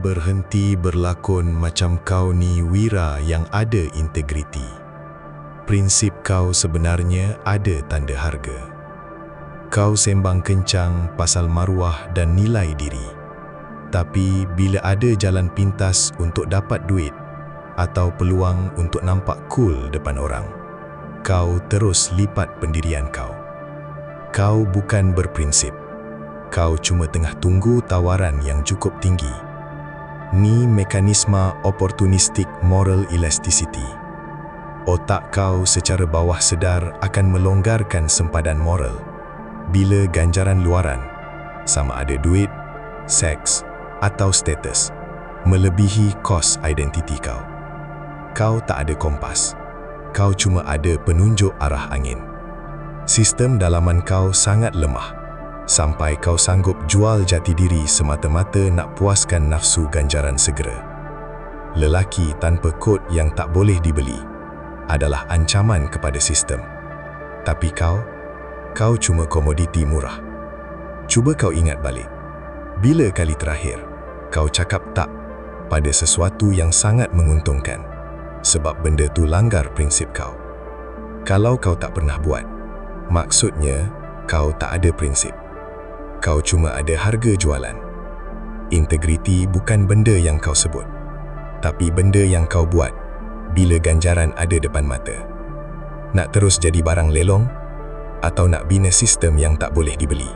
Berhenti berlakon macam kau ni wira yang ada integriti. Prinsip kau sebenarnya ada tanda harga. Kau sembang kencang pasal maruah dan nilai diri. Tapi bila ada jalan pintas untuk dapat duit atau peluang untuk nampak cool depan orang, kau terus lipat pendirian kau. Kau bukan berprinsip. Kau cuma tengah tunggu tawaran yang cukup tinggi. Ni mekanisme opportunistic moral elasticity. Otak kau secara bawah sedar akan melonggarkan sempadan moral bila ganjaran luaran, sama ada duit, seks atau status, melebihi kos identiti kau. Kau tak ada kompas. Kau cuma ada penunjuk arah angin. Sistem dalaman kau sangat lemah, sampai kau sanggup jual jati diri semata-mata nak puaskan nafsu ganjaran segera. Lelaki tanpa kod yang tak boleh dibeli adalah ancaman kepada sistem. Tapi kau cuma komoditi murah. Cuba kau ingat balik. Bila kali terakhir kau cakap tak pada sesuatu yang sangat menguntungkan sebab benda tu langgar prinsip kau? Kalau kau tak pernah buat, maksudnya kau tak ada prinsip. Kau cuma ada harga jualan. Integriti bukan benda yang kau sebut, tapi benda yang kau buat bila ganjaran ada depan mata. Nak terus jadi barang lelong atau nak bina sistem yang tak boleh dibeli?